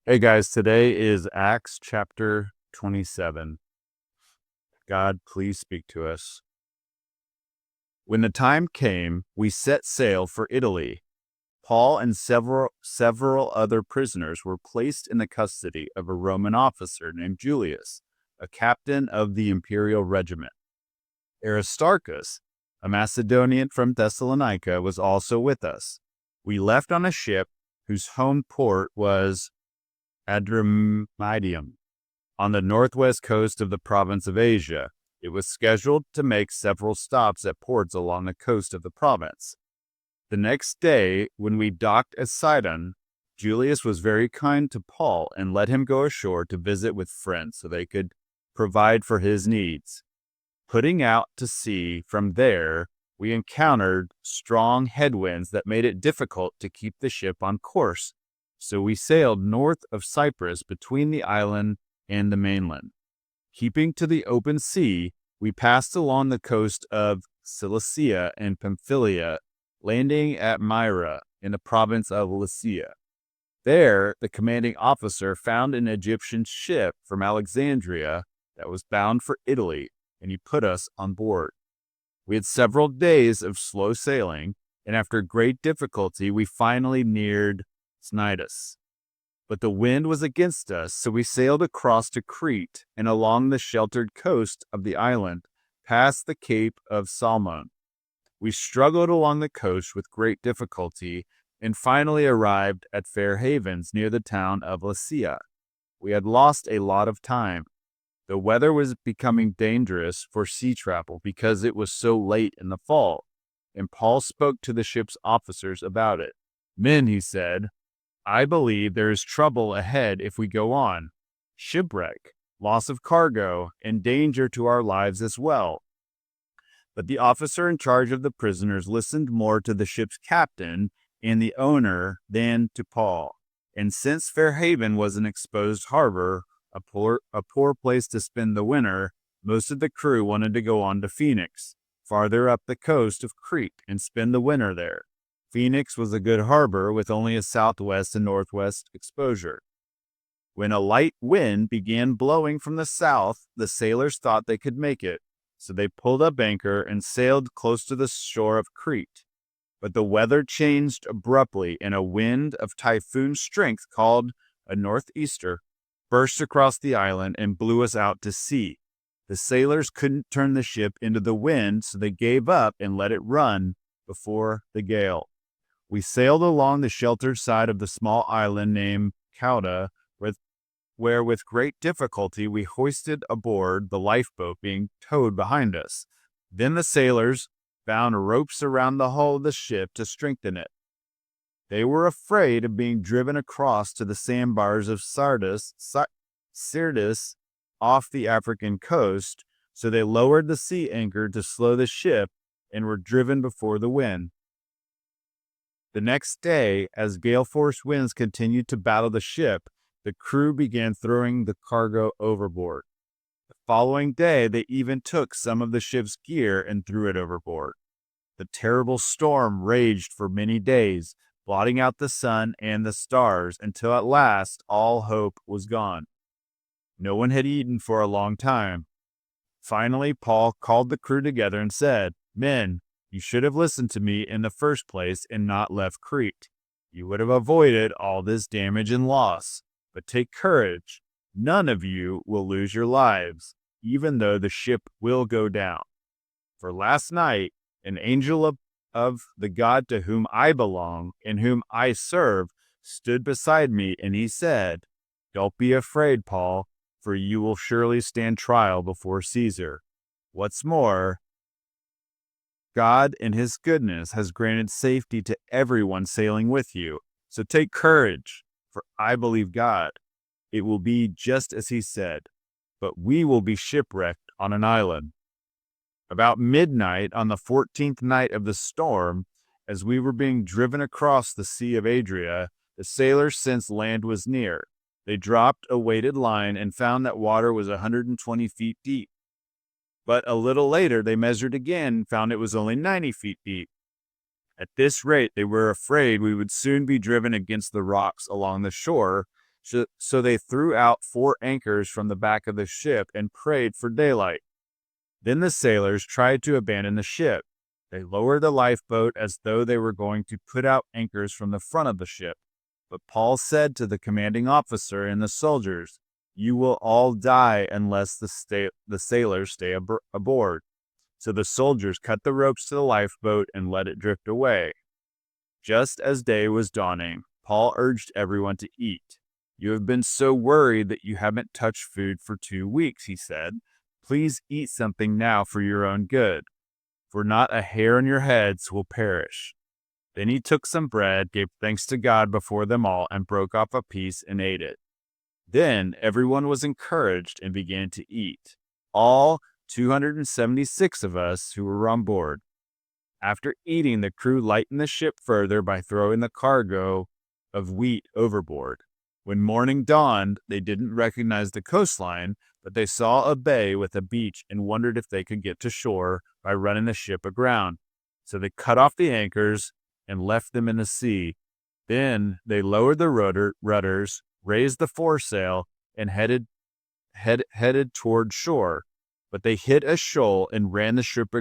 Hey guys, today is Acts chapter 27. God, please speak to us. When the time came, we set sail for Italy. Paul and several other prisoners were placed in the custody of a Roman officer named Julius, a captain of the imperial regiment. Aristarchus, a Macedonian from Thessalonica, was also with us. We left on a ship whose home port was Adramyttium, on the northwest coast of the province of Asia. It was scheduled to make several stops at ports along the coast of the province. The next day, when we docked at Sidon, Julius was very kind to Paul and let him go ashore to visit with friends so they could provide for his needs. Putting out to sea from there, we encountered strong headwinds that made it difficult to keep the ship on course. So we sailed north of Cyprus between the island and the mainland. Keeping to the open sea, we passed along the coast of Cilicia and Pamphylia, landing at Myra in the province of Lycia. There, the commanding officer found an Egyptian ship from Alexandria that was bound for Italy, and he put us on board. We had several days of slow sailing, and after great difficulty, we finally neared Cnidus. But the wind was against us, so we sailed across to Crete and along the sheltered coast of the island, past the Cape of Salmon. We struggled along the coast with great difficulty and finally arrived at Fair Havens near the town of Lasea. We had lost a lot of time. The weather was becoming dangerous for sea travel because it was so late in the fall, and Paul spoke to the ship's officers about it. "Men," he said, "I believe there is trouble ahead if we go on. Shipwreck, loss of cargo, and danger to our lives as well." But the officer in charge of the prisoners listened more to the ship's captain and the owner than to Paul. And since Fair Haven was an exposed harbor, a poor place to spend the winter, most of the crew wanted to go on to Phoenix, farther up the coast of Crete, and spend the winter there. Phoenix was a good harbor with only a southwest and northwest exposure. When a light wind began blowing from the south, the sailors thought they could make it, so they pulled up anchor and sailed close to the shore of Crete. But the weather changed abruptly, and a wind of typhoon strength called a northeaster burst across the island and blew us out to sea. The sailors couldn't turn the ship into the wind, so they gave up and let it run before the gale. We sailed along the sheltered side of the small island named Cauda, where with great difficulty we hoisted aboard the lifeboat being towed behind us. Then the sailors bound ropes around the hull of the ship to strengthen it. They were afraid of being driven across to the sandbars of Syrtis off the African coast, so they lowered the sea anchor to slow the ship and were driven before the wind. The next day, as gale-force winds continued to battle the ship, the crew began throwing the cargo overboard. The following day, they even took some of the ship's gear and threw it overboard. The terrible storm raged for many days, blotting out the sun and the stars, until at last all hope was gone. No one had eaten for a long time. Finally, Paul called the crew together and said, "Men, you should have listened to me in the first place and not left Crete. You would have avoided all this damage and loss. But take courage. None of you will lose your lives, even though the ship will go down. For last night, an angel of the God to whom I belong and whom I serve stood beside me, and he said, 'Don't be afraid, Paul, for you will surely stand trial before Caesar. What's more, God in his goodness has granted safety to everyone sailing with you. So take courage, for I believe God. It will be just as he said, but we will be shipwrecked on an island.' About midnight on the 14th night of the storm, as we were being driven across the Sea of Adria, the sailors sensed land was near. They dropped a weighted line and found that water was 120 feet deep. But a little later, they measured again and found it was only 90 feet deep. At this rate, they were afraid we would soon be driven against the rocks along the shore So they threw out 4 anchors from the back of the ship and prayed for daylight. Then the sailors tried to abandon the ship. They lowered the lifeboat as though they were going to put out anchors from the front of the ship. But Paul said to the commanding officer and the soldiers, "You will all die unless the sailors stay aboard." So the soldiers cut the ropes to the lifeboat and let it drift away. Just as day was dawning, Paul urged everyone to eat. "You have been so worried that you haven't touched food for 2 weeks," he said. "Please eat something now for your own good, for not a hair on your heads will perish." Then he took some bread, gave thanks to God before them all, and broke off a piece and ate it. Then everyone was encouraged and began to eat. All 276 of us who were on board. After eating, the crew lightened the ship further by throwing the cargo of wheat overboard. When morning dawned, they didn't recognize the coastline, but they saw a bay with a beach and wondered if they could get to shore by running the ship aground. So they cut off the anchors and left them in the sea. Then they lowered the rudders, raised the foresail, and headed toward shore. But they hit a shoal and ran the ship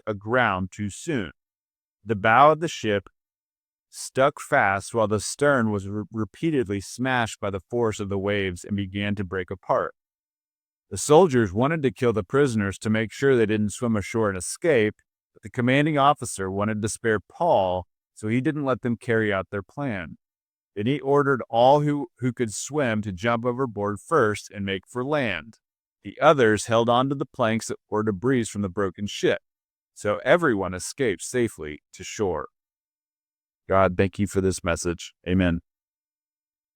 aground too soon. The bow of the ship stuck fast while the stern was repeatedly smashed by the force of the waves and began to break apart. The soldiers wanted to kill the prisoners to make sure they didn't swim ashore and escape, but the commanding officer wanted to spare Paul, so he didn't let them carry out their plan. Then he ordered all who could swim to jump overboard first and make for land. The others held on to the planks or debris from the broken ship, so everyone escaped safely to shore. God, thank you for this message. Amen.